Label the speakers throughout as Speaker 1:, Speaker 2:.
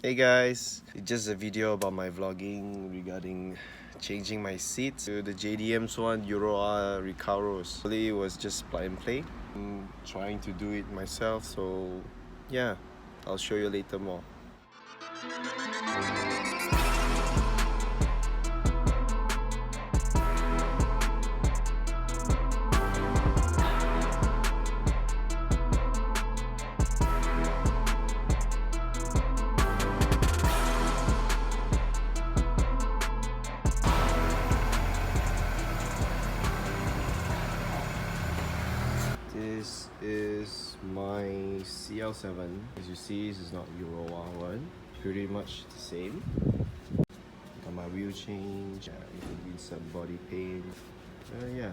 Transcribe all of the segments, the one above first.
Speaker 1: Hey guys, it's just a video about my vlogging regarding changing my seats to the JDM's one, Recaros. It was just plug and play. I'm trying to do it myself, so yeah, I'll show you later more. This is my CL7. As you see, this is not Euro one. Pretty much the same. Got my wheel change. You can need some body paint. Yeah,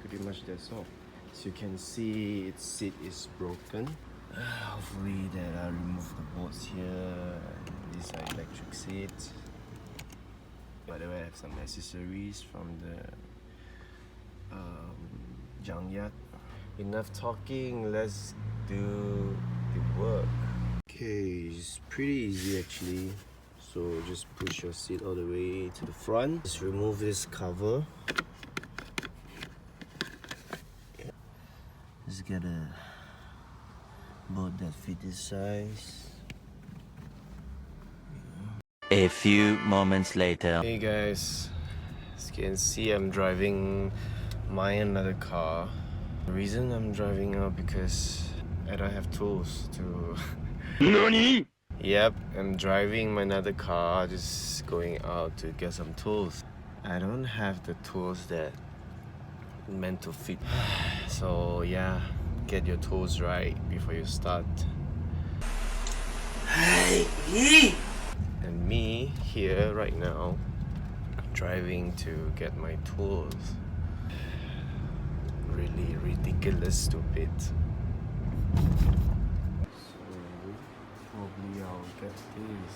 Speaker 1: pretty much that's all. As you can see, its seat is broken. Hopefully that I remove the bolts here. These are electric seats. By the way, I have some accessories from the junkyard. Enough talking, let's do the work. Okay, it's pretty easy actually. So just push your seat all the way to the front. Just remove this cover. Just get a bolt that fit this size.
Speaker 2: A few moments later.
Speaker 1: Hey guys, as you can see, I'm driving another car. The reason I'm driving now because I don't have tools to NANI? Yep, I'm driving my another car, just going out to get some tools. I don't have the tools that meant to fit. So yeah, get your tools right before you start. And me here right now, driving to get my tools. Really ridiculous, stupid. So probably I'll get this.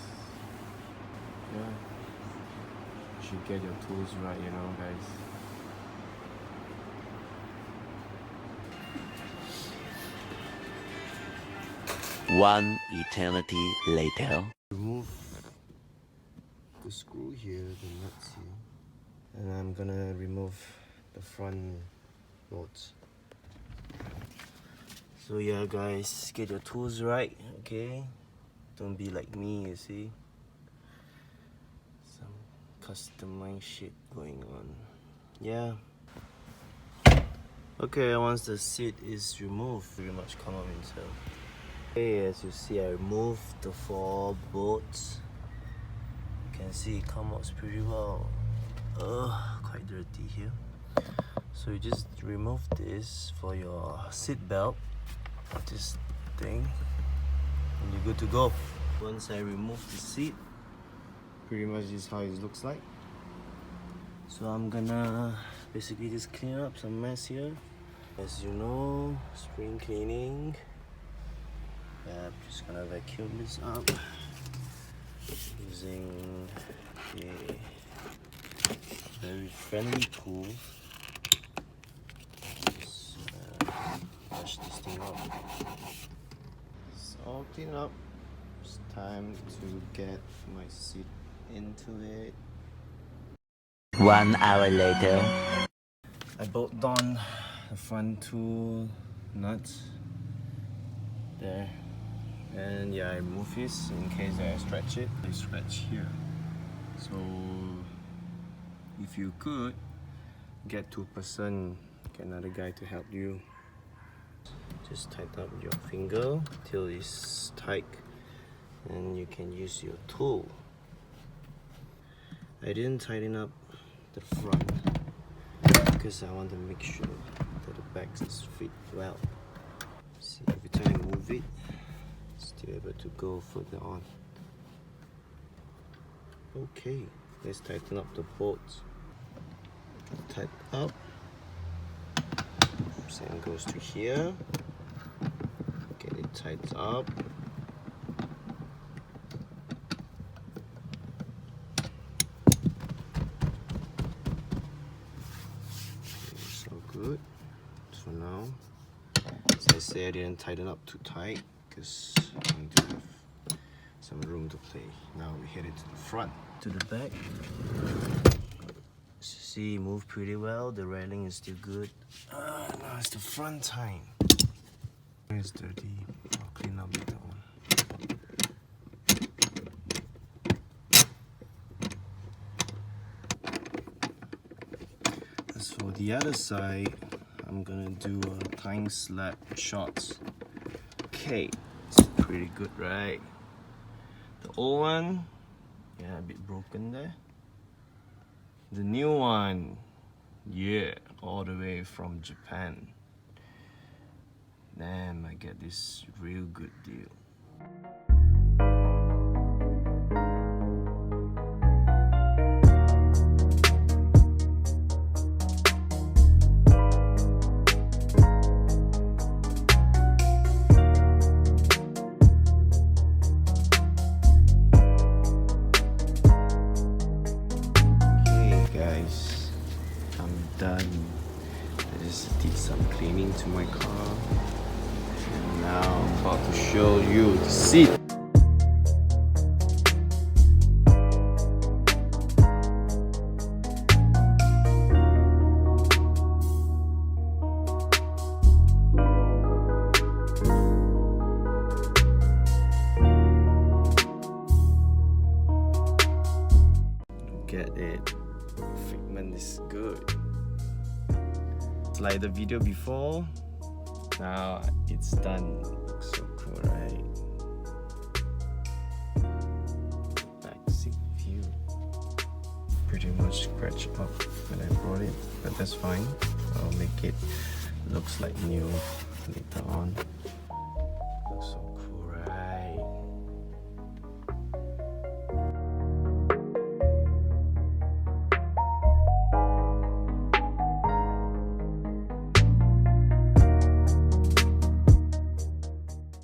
Speaker 1: Yeah, you should get your tools right, you know, guys.
Speaker 2: One eternity later.
Speaker 1: Remove the screw here, the nuts here, and I'm gonna remove the front bolts. So yeah guys, get your tools right, okay? Don't be like me, you see? Some customized shit going on. Yeah. Okay, once the seat is removed, pretty much come up himself. Okay, as you see, I removed the 4 bolts. You can see it comes out pretty well. Quite dirty here. So you just remove this for your seat belt, this thing, and you're good to go. Once I remove the seat, pretty much this is how it looks like. So I'm gonna basically just clean up some mess here. As you know, spring cleaning. I'm just gonna vacuum this up using a very friendly tool. Just brush this thing up. It's all cleaned up. It's time to get my seat into it.
Speaker 2: 1 hour later.
Speaker 1: I bolted on the front 2 nuts there, and yeah, I remove this in case I stretch it. I stretch here. So if you could get 2%, get another guy to help you. Just tighten up your finger till it's tight, and you can use your tool. I didn't tighten up the front because I want to make sure that the back is fit well. See, every time I move it, it's still able to go further on. Okay, let's tighten up the bolts. Tighten up. Same goes to here. Get it tightened up. So good. So now, as I say, I didn't tighten up too tight because I'm going to have some room to play. Now we headed to the front. To the back. See, move pretty well. The railing is still good. Now it's the front time. It's dirty. I'll clean up that one. As for the other side, I'm gonna do a time lapse shots. Okay, it's pretty good, right? The old one, yeah, a bit broken there. The new one, yeah, all the way from Japan. Damn, I get this real good deal. Done. I just did some cleaning to my car, and now I'm about to show you the seat. Look at it. Fitment is good. Like the video before, now it's done. Looks so cool, right? Back seat view. Pretty much scratched up when I brought it, but that's fine. I'll make it looks like new later on. Looks so cool, right?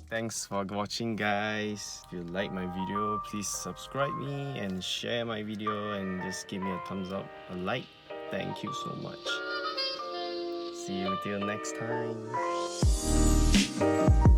Speaker 1: Thanks for watching, guys. If you like my video, please subscribe me and share my video and just give me a thumbs up, a like. Thank you so much. See you till next time.